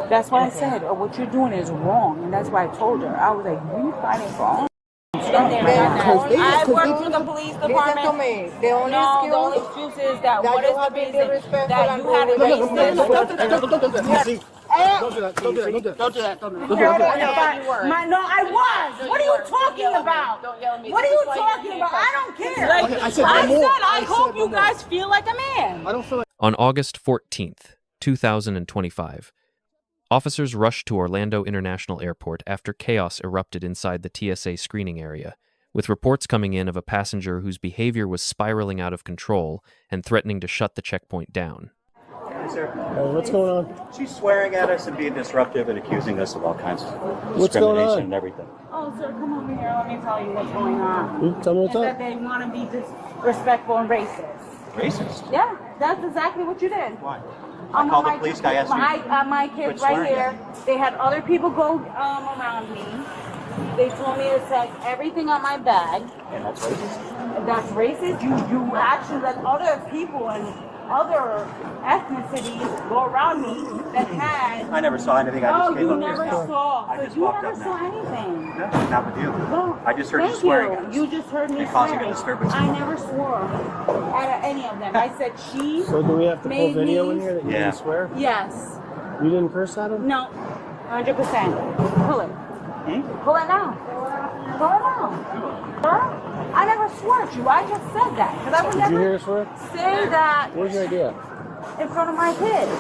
That's why I said, what you're doing is wrong. And that's why I told her. I was like, you fighting for all. I work for the police department. Listen to me. The only excuse is that what is the reason that you had a racist? Don't do that. No, I was. What are you talking about? What are you talking about? I don't care. I said I hope you guys feel like a man. I don't feel like. On August 14th, 2025, officers rushed to Orlando International Airport after chaos erupted inside the TSA screening area, with reports coming in of a passenger whose behavior was spiraling out of control and threatening to shut the checkpoint down. Sir, what's going on? She's swearing at us and being disruptive and accusing us of all kinds of What's going discrimination on? and everything. Oh, sir, come over here. Let me tell you what's going on. Tell me what's It's up. that they want to be disrespectful and racist. Racist? Yeah, that's exactly what you did. Why? I called the police guy, asked me. My kids quit right swearing here, they had other people go around me. They told me to check everything on my bag. And that's racist? That's racist? You actually let other people and other ethnicities go around me that had... I never saw anything. I just came up here. You never saw. I So just you walked never up saw now. anything. No, not with you. Well, I just heard you thank swearing at us. You just heard me And causing a swearing. disturbance. I never swore at any of them. I said she So do we have to pull made video me- in here that you Yeah. didn't swear? Yes. You didn't curse at him? No. 100%. Pull it. Pull it now. Pull it now. Sir, I never swore at you. I just said that. Because I would Did you hear never us swear? say that Where's your idea? in front of my kids.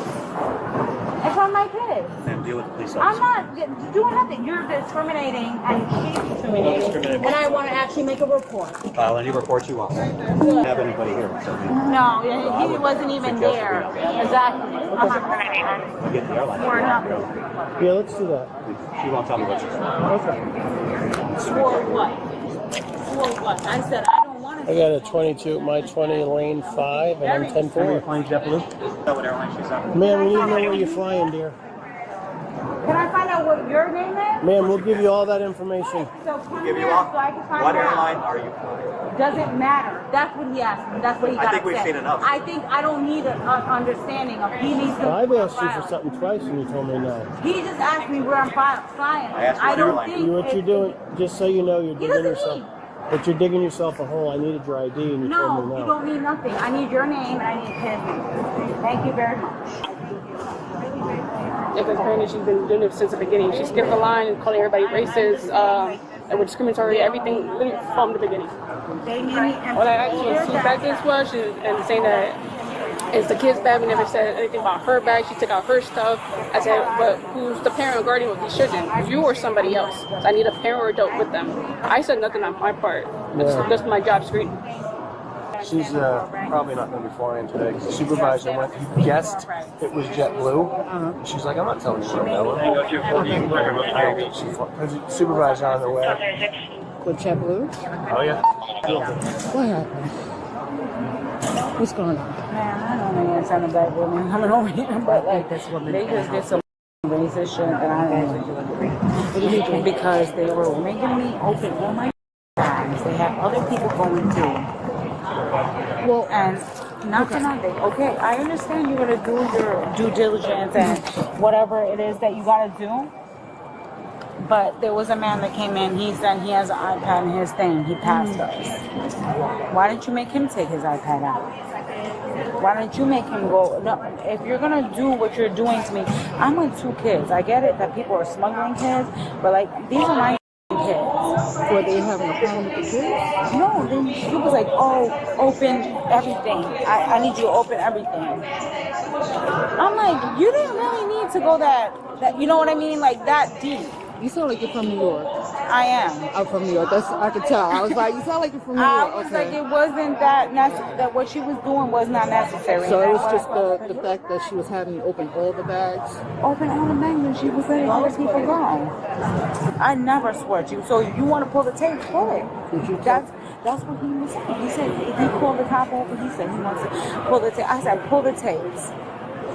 In front of my kids. And deal with the police I'm officer. not doing nothing. You're discriminating and she's discriminating. Discriminating. And I want to actually make a report. File any report you want. I don't have anybody here. So No, he wasn't even there. Exactly. you get the airline. Swore nothing. Yeah, let's do that. She won't tell me what she said. Okay. Swore what? Swore what? I said I don't want to. I got a 22, my 20 lane 5, and I'm 10-4. Flying JetBlue? Know what airline she's on? Man, we need to know where you're flying, dear. Can I find out what your name is? Man, we'll give you all that information. So come Give you here all. so I can find What out. airline are you flying? Doesn't matter. That's what he asked me. That's what he got I think we've upset. seen enough. I think I don't need an understanding of he needs to. I've asked you for something twice, and you told me no. He just asked me where I'm flying. I asked what don't airline. think You, what you're doing, just so you know, you're He digging doesn't yourself. need. But you're digging yourself a hole. I needed your ID, and you No, told me you no. don't need nothing. I need your name and I need his name. Thank you very much. Because apparently she's been doing it since the beginning. She skipped the line and calling everybody racist, and with discriminatory, everything literally from the beginning. They made me What I actually see back this was, and saying that it's the kid's bag. We never said anything about her bag. She took out her stuff. I said, but who's the parent or guardian of these children? You or somebody else? So I need a parent or adult with them. I said nothing on my part. That's my job screen. She's probably not going to be flying today because the supervisor went. He guessed it was JetBlue. She's like, I'm not telling you what I know. I don't think she flew. There's a supervisor on the way. With JetBlue? Oh yeah. What happened? What's going on? Man, I don't know what's on the black woman coming over here, but like this woman they just did some racist shit that I don't because they were making me open all my bags. They had other people going too. Well, And nothing on there. Okay, I understand you're gonna do your due diligence and whatever it is that you gotta do. But there was a man that came in, he said he has an iPad in his thing, he passed us. Why didn't you make him take his iPad out? Why don't you make him go? No, if you're gonna do what you're doing to me, I'm with 2 kids. I get it that people are smuggling kids, but like these are my kids. were they having a problem with the kids? No, then he was like, oh, open everything. I need you to open everything. I'm like, you didn't really need to go that you know what I mean? Like that deep. You sound like you're from New York. I am. I'm from New York. I could tell. I was like, you sound like you're from New I York. was Okay. like, it wasn't that that what she was doing was not necessary. So it was That's just why- the fact that she was having you open all the bags. Open all the bags and she was letting other people go. I never swore at you. So you want to pull the tape, pull it. That's what he was saying. He said if he pulled the top over, he said he wants to pull the tape. I said, pull the tapes.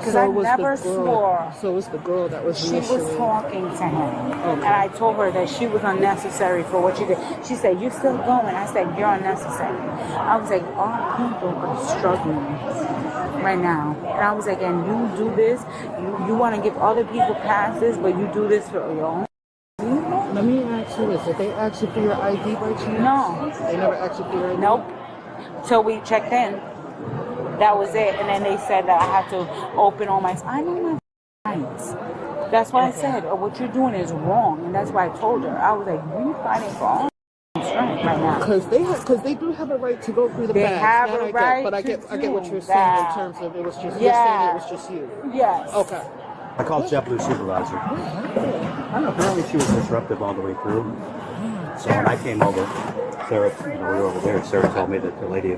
Because I never swore. So it was the girl that was She was initially. talking to him. Okay. And I told her that she was unnecessary for what she did. She said, "You still going?" I said, "You're unnecessary." I was like, "Our people are struggling right now." And I was like, "And you do this? You want to give other people passes, but you do this for your own people?" Let me ask you this: did they ask you for your ID by chance? No. They never asked you for your ID. Nope. Till we checked in. That was it. And then they said that I had to open all my... I know my rights. That's why I said, what you're doing is wrong. And that's why I told her. I was like, you fighting for all strength right now. Because they do have a right to go through the They bags. have That a I get, right but I to get what you're do saying that. in terms of it was just Yeah. you're saying it was just you. Yes. Okay. I called JetBlue's supervisor. I don't know, apparently she was disruptive all the way through. So when I came over, Sarah, we were over there, Sarah told me that the lady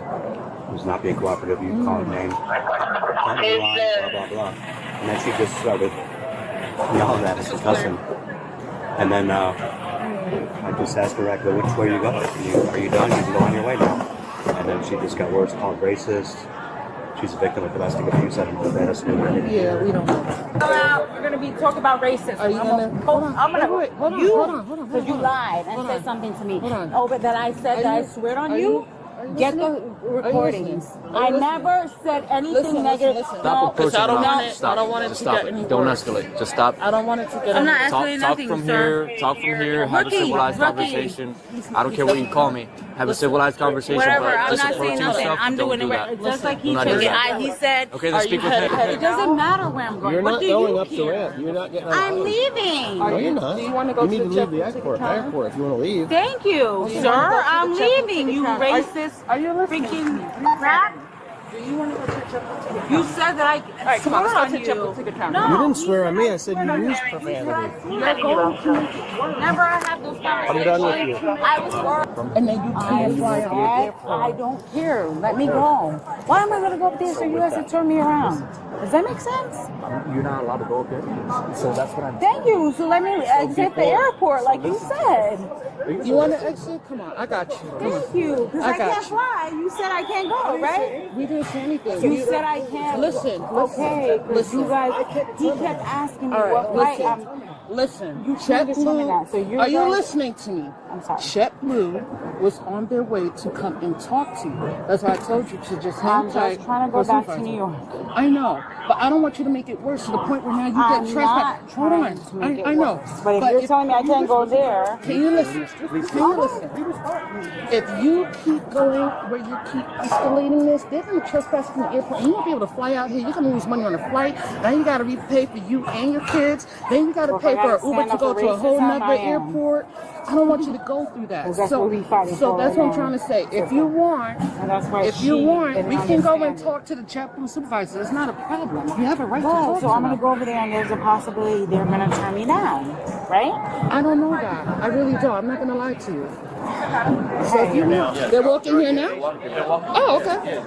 was not being cooperative. You call her name, blah, blah, blah. And then she just started yelling at us and cussing. And then I just asked her directly, which way are you going? Are you done? You can go on your way now. And then she just got words called racist. She's a victim of domestic abuse. I don't know if that has to do with anything. Yeah, we don't know. We're going to be talking about racism. Are you gonna? Hold on. I'm gonna, Wait, hold on. you, Hold on. because you lied and Hold said on. something to me. Hold on. Oh, but that I said that I swear on you. Get the recordings. I never said anything negative. Listen. No, Approaching I don't it. want it. Stop. I don't want it Just to stop get it. any Don't worse. escalate. Just stop. I don't want it to get I'm any not Talk escalating nothing, from sir. here. Talk from here. Have a Rookie, civilized rookie. conversation. I don't care what you call me. Have a civilized conversation. Whatever. But I'm just not approach saying nothing. yourself. I'm Don't doing do it that. right. Just like he Do not took do it. that. He said, Okay, then speak with me. it doesn't matter where I'm going. You're What not do going you up the care? ramp. You're not getting out. I'm leaving. No, you're not. Do you want to go You to need the to leave the jet- airport if you want to leave. Thank you, sir. I'm leaving. You racist. Are you listening? Freaking crap. Do you want to go to the jet? You said that I come on, swore let's go on to you. Chapel Ticket Counter. No, You didn't swear on me. I you said swear you on used me. profanity. You're going to never have those conversations. I'm done with you. I was worried. And then you can't fly out. I don't care. Let me go. Why am I going to go up there so you guys to turn me around? Does that make sense? You're not allowed to go up there. So that's what I'm. Thank you. So let me exit the airport like you said. You want to exit? Come on, I got you. Come on. Thank you. Because I got can't you. fly. You said I can't go, right? We didn't say anything. You said I can't. Listen. Okay. Listen. You guys, he kept asking me All right, what flight listen. I'm... Listen, You can't determine that, so you are you guys- listening to me? I'm sorry. JetBlue was on their way to come and talk to you. That's why I told you to just hang I'm tight. just trying to go for back to supervisor. New York. I know, but I don't want you to make it worse to the point where now you I'm get not trespassed. Hold on, trying to make it I know. worse. But if you're telling me I can't go there... Can you listen? Can you listen? If you keep going where you keep escalating this, they're going to trespass from the airport. And you won't be able to fly out here. You're going to lose money on the flight. Now you got to repay for you and your kids. Then you got to Well, pay if I for gotta an Uber stand to up go for to a whole racism, nother I am. airport. I don't want you to go through that. 'Cause that's what we fighting for that's right what I'm now. trying to say. If you want, And that's why if you she want, didn't we can go and understand it. talk to the JetBlue supervisor. It's not a problem. You have a right to Well, talk so to I'm them. going to go over there and there's a possibility they're going to turn me down, right? I don't know that. I really don't. I'm not going to lie to you. So if you want, they're walking here now? Oh, okay.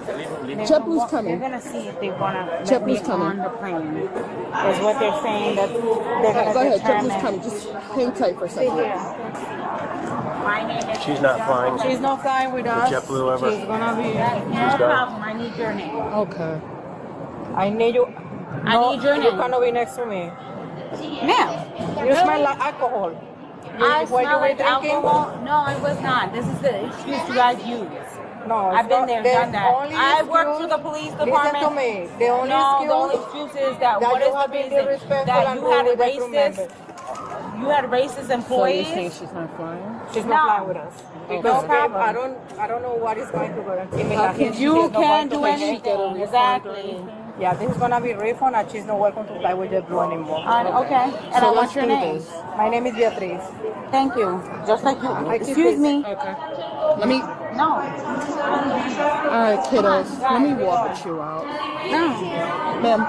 JetBlue's They're coming. going to see if they want to let me JetBlue's coming. on the plane. Is what they're saying that they're All going right, go to ahead. determine. JetBlue's coming. Just hang tight for a Sit second. here. My name is... She's not flying. She's not flying with us. JetBlue ever. She's going to be... No problem. I need your name. Okay. I need you. I need your You name. cannot be next to me. Ma'am. You smell like alcohol. I When you smell were like drinking? alcohol. No, I was not. This is the excuse you guys use. No, I've been there, the done that. only I work for excuse- the police department. Listen to me. The only No, the only excuse excuse is that that what you is have the been reason disrespectful that and you rude had with the crew racist, members. you had racist So you're saying employees. she's not flying? She's No. not flying with us. Because No problem. I don't know what is going to go on. You can't do anything. Exactly. Yeah, this is gonna be refund and she's not welcome to fly with JetBlue anymore. Okay. And So I let's want your do name. this. My name is Beatriz. Thank you. Just like you. keep Excuse it. me. Okay. Let me. No. All right, kiddos. Let me walk with you out. No. Ma'am.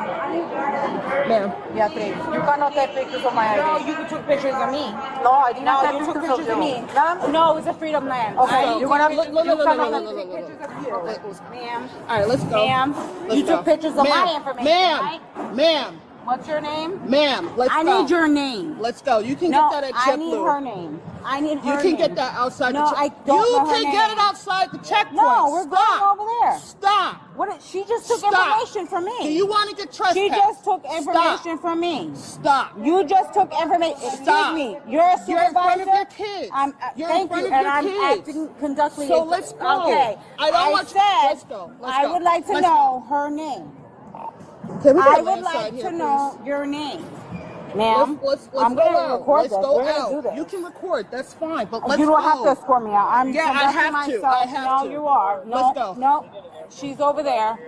Ma'am. Beatriz, you cannot take pictures of my No, ID. you took pictures of me. No, I did not No, take you took pictures pictures of you. me. Ma'am? No, it's a freedom land. Okay, You you're gonna took look, pictures- you cannot look. take pictures of you. Ma'am. All right, let's go. Ma'am, Let's you took go. pictures of my Ma'am, information, Ma'am, right? ma'am, What's your name? Ma'am, let's I go. need your name. Let's go. You can No, get that at I JetBlue. need her name. I need her You name. can get that outside No, the I checkpoint. don't know her You can get name. it outside the checkpoint. No, we're Stop. going over there. Stop. What? She just took Stop. information from me. Do you want to get trespassed? She just took information Stop. from me. Stop. You just took information. Excuse Stop. me. You're a supervisor. You're in front of your kids. I'm, You're in thank front you, of and your I'm kids. acting conductly. So let's go. Okay. I don't want you. said Let's go. Let's I go. would like to Let's know her name. Can we I get would inside like here, to please? know your name, ma'am. Let's I'm go going to out. record Let's this. go We're going to out. do this. You can record. That's fine. But let's You don't go. have to escort me out. I'm Yeah, I conducting have to. myself. I have no, to. you are. No, Let's go. No, she's over there.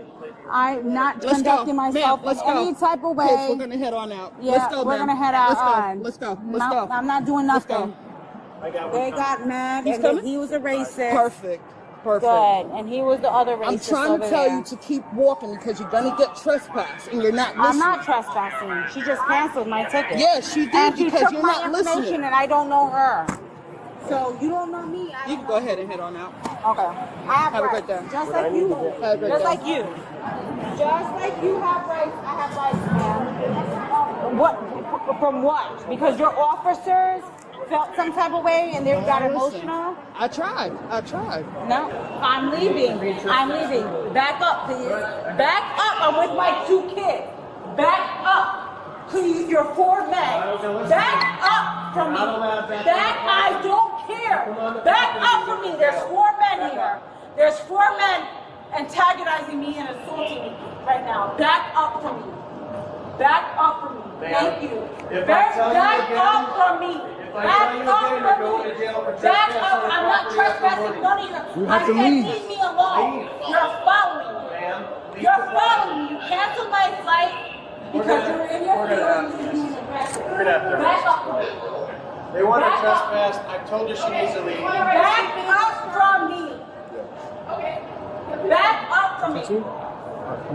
I'm not Let's conducting go. myself Ma'am, let's in go. any type of way. Kids, we're gonna head on out. Yeah, Let's go, we're ma'am. gonna head out Let's go. on. Let's go. Let's No, go. I'm not doing Let's nothing. go. They got mad He's and that coming? he was a racist. Perfect. Perfect. Good, and he was the other racist. I'm trying over to tell there. you to keep walking because you're gonna get trespassed and you're not listening. I'm not trespassing. She just canceled my ticket. Yeah, she did and she because took you're my not information listening. and I don't know her. So you don't know me. You can go ahead and head on out. Okay. I have Have a rights. great day. Just like you. Have a great Just day. like you. Just like you have rights, I have rights, man. What? From what? Because your officers felt some type of way and they got Listen, emotional? I tried. No. I'm leaving. I'm leaving. Back up, please. Back up. I'm with my 2 kids. Back up. Please, you're 4 men. Back up from me. Back, I don't care. Back up from me. There's 4 men here. There's 4 men antagonizing me and assaulting me right now. Back up from me. Back up from me. Thank you. Back up from me. Back up from me. Back up. I'm not trespassing. None of you. I said leave me alone. You're following me. You're following me. You canceled my flight because you're in your feelings. Back up from me. They want to trespass. I told her she needs to leave. Back up from me. Okay. Back up from me.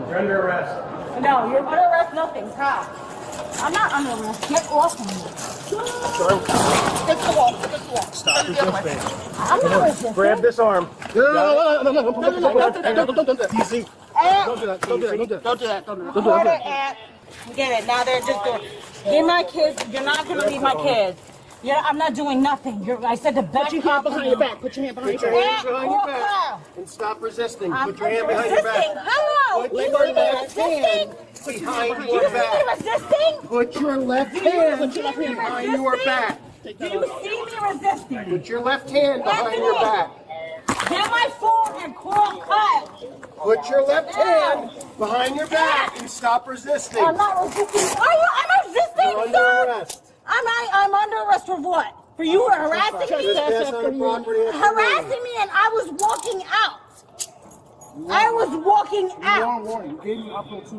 You're under arrest. No, you're under arrest. Nothing. How? I'm not under arrest. Get off of me. Get the wall. Stop resisting. I'm not resisting. Grab this arm. No. Don't do that. Easy. Don't do that. Don't do that. Order at. Get it. Now they're just doing. Give my kids. You're not gonna leave my kids. Yeah, I'm not doing nothing. I said to back Put your hand up. behind your back. Put your hand behind Put your your hands back. behind your back. And stop resisting. Put your hand behind your resisting. back. Hello. Put You your see me left hand resisting? behind You your see me back. resisting? Put your left Do you hand see me behind your resisting? back. Do you see me resisting? Put your left hand behind your back. Get my phone and call Kyle. Put your left hand behind your back and stop resisting. I'm not resisting. I'm resisting, You're under sir. arrest. I'm under arrest for what? For you harassing me? Trespass on the property of the Harassing me and I was walking out. I was walking out.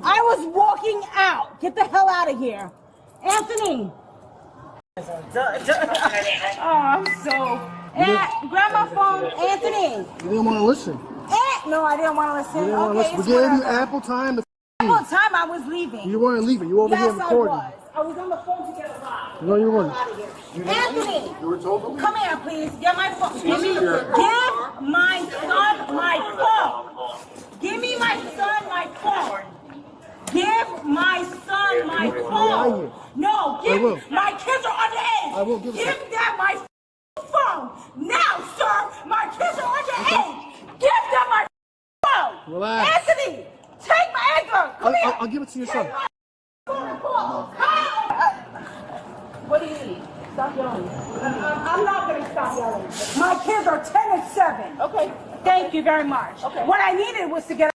I was walking out. Get the hell out of here. Anthony. Oh, I'm so... grab my phone. Anthony. You didn't want to listen. No, I didn't want to listen. You didn't want to Okay, listen. We it's gave you whatever. ample time to Ample time I was leaving. You weren't leaving. You were over here Yes, recording. I was on the phone to get a ride. No, you weren't. Out of here. Anthony, You were told to leave. come here, please. Get my phone. Give my son my phone. Give me my son my phone. Give my son my phone. No, give will. me. My kids are underage. I will give it to Give them my phone. Now, sir, my kids are underage. Give them my phone. Relax. Anthony, take my anger. Come here. I'll give it to your son. What do you need? Stop yelling. I'm not going to stop yelling. My kids are 10 and 7. Okay. Thank you very much. Okay. What I needed was to get.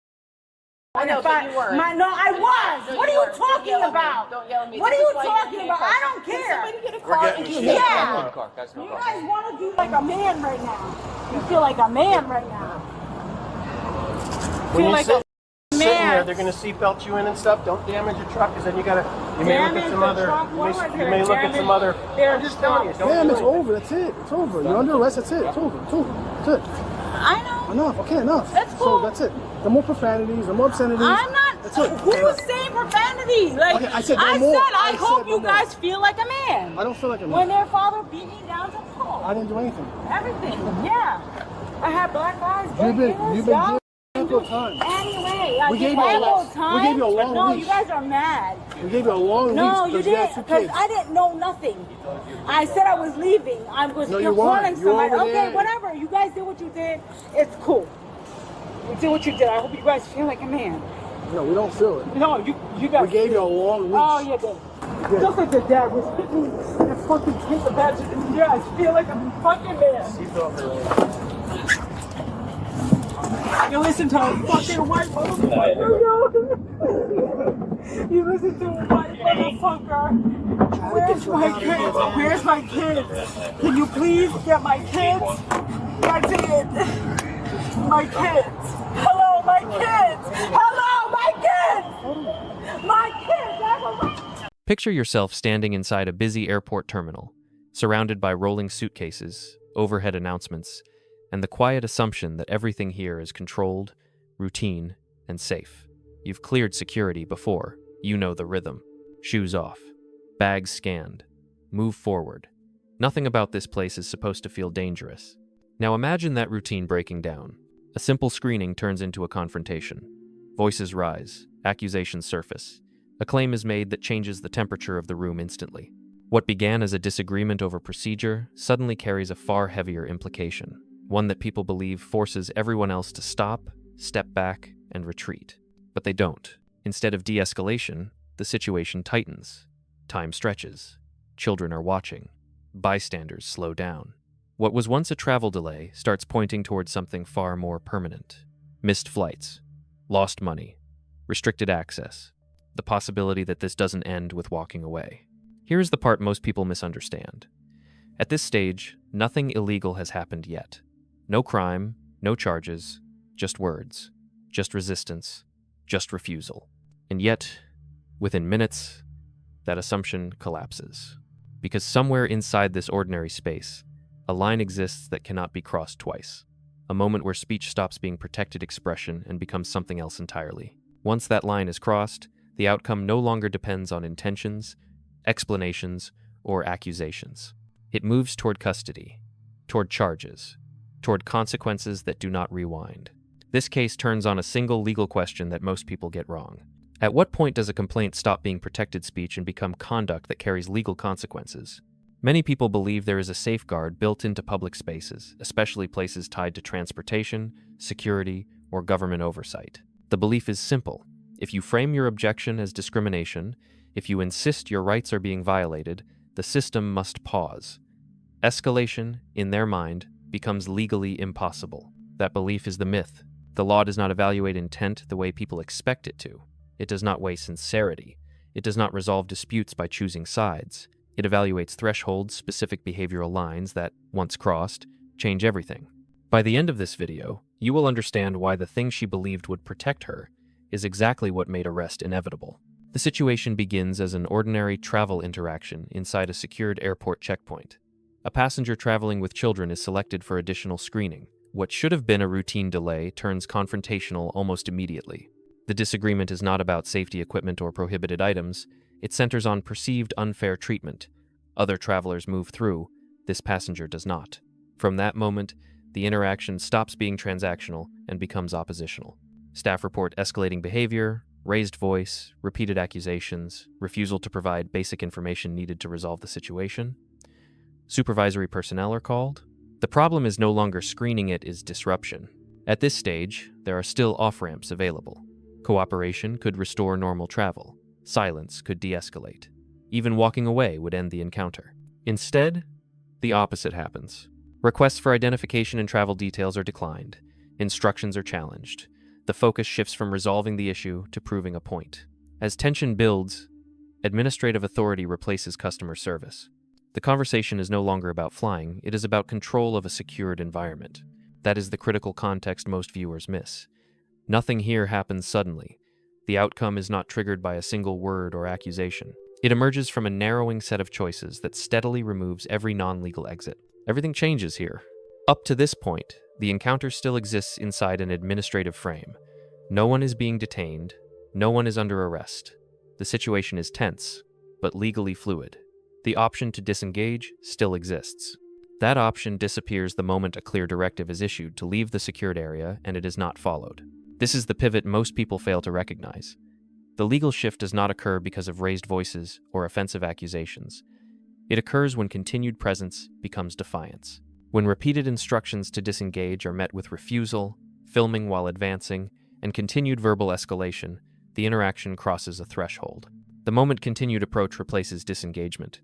I know, but you were. No, I was. No, what are you you weren't. talking about? Don't yell at me. What are This you is why you're talking being about? I cautious. don't Can care. somebody get a car and just Yeah. You guys want to do like a man right now. You feel like a man right now. When you like sit, a sitting there, man. they're going to seatbelt you in and stuff. Don't damage your truck, because then you got to. You may look Damage at some the other. truck. You may look at some other. They're I'm just telling you. Don't Damn, do it's anything. over. That's it. It's over. You're under arrest. That's it. It's over. It's over. That's it. I know. Enough. Okay, enough. That's cool. So that's it. No more profanities. No more obscenities. I'm not. That's it. Who was saying profanity? Like Okay, I said no more. I I hope said you no more. guys feel like a man. I don't feel like a When man. their father beat me down to pulp. I didn't do anything. Everything. Yeah. I had black eyes. You've been ample time. Anyway, We gave you a long- time. we gave you a long No, leash. you guys are mad. We gave you a long No, leash you because you had didn't. two Because kids. I didn't know nothing. I said I was leaving. I was No, you calling weren't. You were somebody. over Okay, there. whatever. You guys did what you did. It's cool. You did what you did. I hope you guys feel like a man. No, we don't feel it. No, you guys. We gave you a long leash. Oh, you did. Just like the dad was hitting me and fucking take the badge. And you guys feel like a fucking man. You listen to a fucking white motherfucker, yo. You listen to a white motherfucker. Where's my kids? Where's my kids? Can you please get my kids? That's it. My kids. Hello, my kids. Hello, my kids. My kids. I have a right. Picture yourself standing inside a busy airport terminal, surrounded by rolling suitcases, overhead announcements, and the quiet assumption that everything here is controlled, routine, and safe. You've cleared security before. You know the rhythm. Shoes off. Bags scanned. Move forward. Nothing about this place is supposed to feel dangerous. Now imagine that routine breaking down. A simple screening turns into a confrontation. Voices rise. Accusations surface. A claim is made that changes the temperature of the room instantly. What began as a disagreement over procedure suddenly carries a far heavier implication. One that people believe forces everyone else to stop, step back, and retreat. But they don't. Instead of de-escalation, the situation tightens. Time stretches. Children are watching. Bystanders slow down. What was once a travel delay starts pointing towards something far more permanent. Missed flights. Lost money. Restricted access. The possibility that this doesn't end with walking away. Here's the part most people misunderstand. At this stage, nothing illegal has happened yet. No crime, no charges, just words, just resistance, just refusal. And yet, within minutes, that assumption collapses. Because somewhere inside this ordinary space, a line exists that cannot be crossed twice. A moment where speech stops being protected expression and becomes something else entirely. Once that line is crossed, the outcome no longer depends on intentions, explanations, or accusations. It moves toward custody, toward charges, toward consequences that do not rewind. This case turns on a single legal question that most people get wrong. At what point does a complaint stop being protected speech and become conduct that carries legal consequences? Many people believe there is a safeguard built into public spaces, especially places tied to transportation, security, or government oversight. The belief is simple. If you frame your objection as discrimination, if you insist your rights are being violated, the system must pause. Escalation, in their mind, becomes legally impossible. That belief is the myth. The law does not evaluate intent the way people expect it to. It does not weigh sincerity. It does not resolve disputes by choosing sides. It evaluates thresholds, specific behavioral lines that, once crossed, change everything. By the end of this video, you will understand why the thing she believed would protect her is exactly what made arrest inevitable. The situation begins as an ordinary travel interaction inside a secured airport checkpoint. A passenger traveling with children is selected for additional screening. What should have been a routine delay turns confrontational almost immediately. The disagreement is not about safety equipment or prohibited items. It centers on perceived unfair treatment. Other travelers move through. This passenger does not. From that moment, the interaction stops being transactional and becomes oppositional. Staff report escalating behavior, raised voice, repeated accusations, refusal to provide basic information needed to resolve the situation. Supervisory personnel are called. The problem is no longer screening, it is disruption. At this stage, there are still off-ramps available. Cooperation could restore normal travel. Silence could de-escalate. Even walking away would end the encounter. Instead, the opposite happens. Requests for identification and travel details are declined. Instructions are challenged. The focus shifts from resolving the issue to proving a point. As tension builds, administrative authority replaces customer service. The conversation is no longer about flying, it is about control of a secured environment. That is the critical context most viewers miss. Nothing here happens suddenly. The outcome is not triggered by a single word or accusation. It emerges from a narrowing set of choices that steadily removes every non-legal exit. Everything changes here. Up to this point, the encounter still exists inside an administrative frame. No one is being detained. No one is under arrest. The situation is tense, but legally fluid. The option to disengage still exists. That option disappears the moment a clear directive is issued to leave the secured area and it is not followed. This is the pivot most people fail to recognize. The legal shift does not occur because of raised voices or offensive accusations. It occurs when continued presence becomes defiance. When repeated instructions to disengage are met with refusal, filming while advancing, and continued verbal escalation, the interaction crosses a threshold. The moment continued approach replaces disengagement,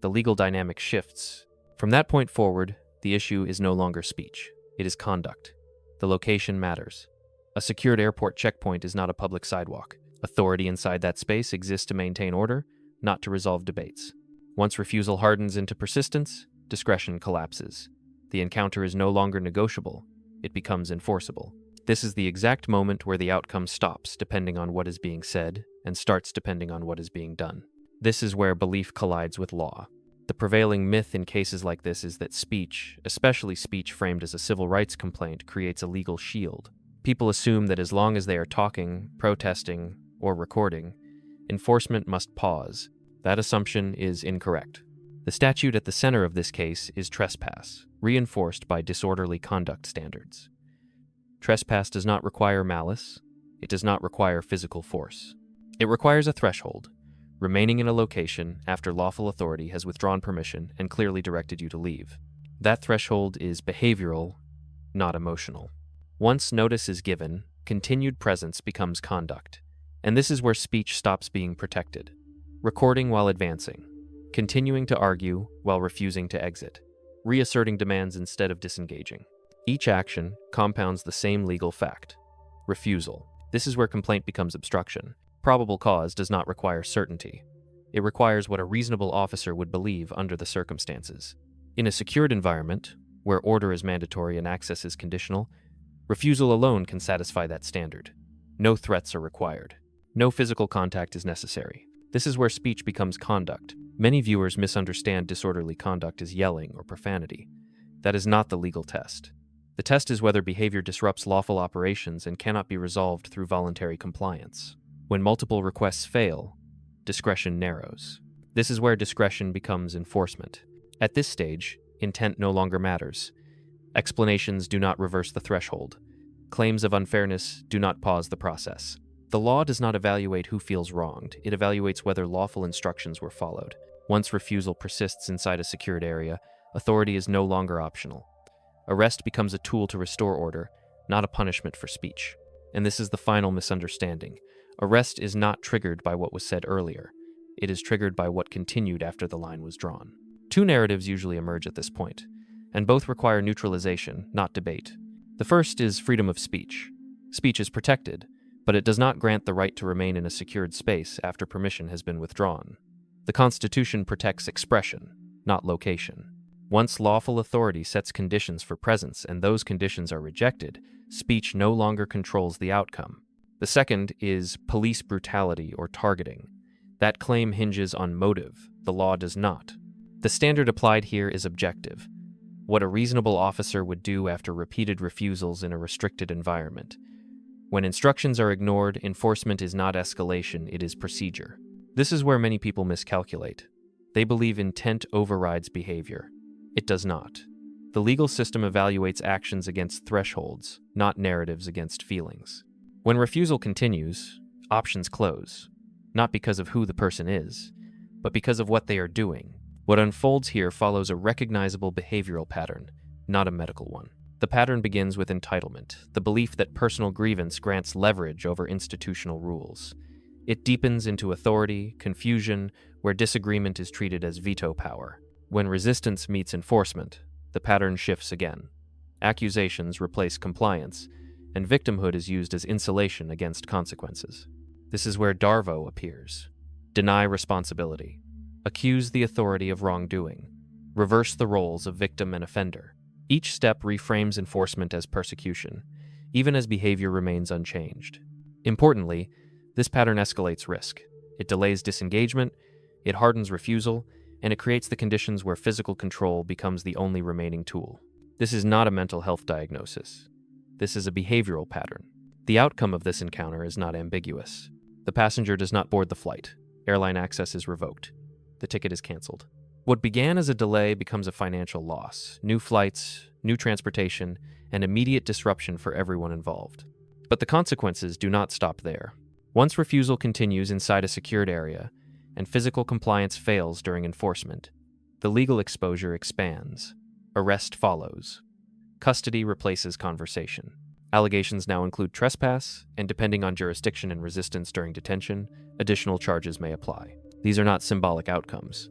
the legal dynamic shifts. From that point forward, the issue is no longer speech. It is conduct. The location matters. A secured airport checkpoint is not a public sidewalk. Authority inside that space exists to maintain order, not to resolve debates. Once refusal hardens into persistence, discretion collapses. The encounter is no longer negotiable. It becomes enforceable. This is the exact moment where the outcome stops depending on what is being said and starts depending on what is being done. This is where belief collides with law. The prevailing myth in cases like this is that speech, especially speech framed as a civil rights complaint, creates a legal shield. People assume that as long as they are talking, protesting, or recording, enforcement must pause. That assumption is incorrect. The statute at the center of this case is trespass, reinforced by disorderly conduct standards. Trespass does not require malice. It does not require physical force. It requires a threshold, remaining in a location after lawful authority has withdrawn permission and clearly directed you to leave. That threshold is behavioral, not emotional. Once notice is given, continued presence becomes conduct, and this is where speech stops being protected. Recording while advancing, continuing to argue while refusing to exit, reasserting demands instead of disengaging. Each action compounds the same legal fact: refusal. This is where complaint becomes obstruction. Probable cause does not require certainty. It requires what a reasonable officer would believe under the circumstances. In a secured environment, where order is mandatory and access is conditional, refusal alone can satisfy that standard. No threats are required. No physical contact is necessary. This is where speech becomes conduct. Many viewers misunderstand disorderly conduct as yelling or profanity. That is not the legal test. The test is whether behavior disrupts lawful operations and cannot be resolved through voluntary compliance. When multiple requests fail, discretion narrows. This is where discretion becomes enforcement. At this stage, intent no longer matters. Explanations do not reverse the threshold. Claims of unfairness do not pause the process. The law does not evaluate who feels wronged. It evaluates whether lawful instructions were followed. Once refusal persists inside a secured area, authority is no longer optional. Arrest becomes a tool to restore order, not a punishment for speech. And this is the final misunderstanding. Arrest is not triggered by what was said earlier. It is triggered by what continued after the line was drawn. Two narratives usually emerge at this point, and both require neutralization, not debate. The first is freedom of speech. Speech is protected, but it does not grant the right to remain in a secured space after permission has been withdrawn. The Constitution protects expression, not location. Once lawful authority sets conditions for presence and those conditions are rejected, speech no longer controls the outcome. The second is police brutality or targeting. That claim hinges on motive. The law does not. The standard applied here is objective. What a reasonable officer would do after repeated refusals in a restricted environment. When instructions are ignored, enforcement is not escalation, it is procedure. This is where many people miscalculate. They believe intent overrides behavior. It does not. The legal system evaluates actions against thresholds, not narratives against feelings. When refusal continues, options close, not because of who the person is, but because of what they are doing. What unfolds here follows a recognizable behavioral pattern, not a medical one. The pattern begins with entitlement, the belief that personal grievance grants leverage over institutional rules. It deepens into authority, confusion, where disagreement is treated as veto power. When resistance meets enforcement, the pattern shifts again. Accusations replace compliance, and victimhood is used as insulation against consequences. This is where Darvo appears. Deny responsibility. Accuse the authority of wrongdoing. Reverse the roles of victim and offender. Each step reframes enforcement as persecution, even as behavior remains unchanged. Importantly, this pattern escalates risk. It delays disengagement, it hardens refusal, and it creates the conditions where physical control becomes the only remaining tool. This is not a mental health diagnosis. This is a behavioral pattern. The outcome of this encounter is not ambiguous. The passenger does not board the flight. Airline access is revoked. The ticket is canceled. What began as a delay becomes a financial loss. New flights, new transportation, and immediate disruption for everyone involved. But the consequences do not stop there. Once refusal continues inside a secured area, and physical compliance fails during enforcement, the legal exposure expands. Arrest follows. Custody replaces conversation. Allegations now include trespass, and depending on jurisdiction and resistance during detention, additional charges may apply. These are not symbolic outcomes.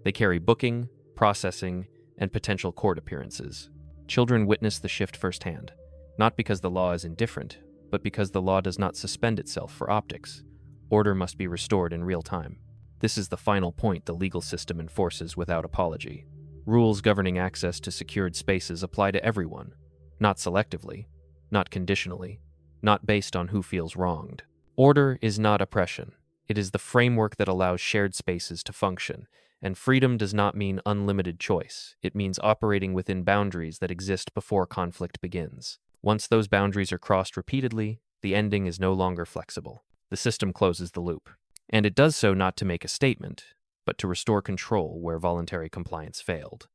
They carry booking, processing, and potential court appearances. Children witness the shift firsthand, not because the law is indifferent, but because the law does not suspend itself for optics. Order must be restored in real time. This is the final point the legal system enforces without apology. Rules governing access to secured spaces apply to everyone, not selectively, not conditionally, not based on who feels wronged. Order is not oppression. It is the framework that allows shared spaces to function, and freedom does not mean unlimited choice. It means operating within boundaries that exist before conflict begins. Once those boundaries are crossed repeatedly, the ending is no longer flexible. The system closes the loop. And it does so not to make a statement, but to restore control where voluntary compliance failed.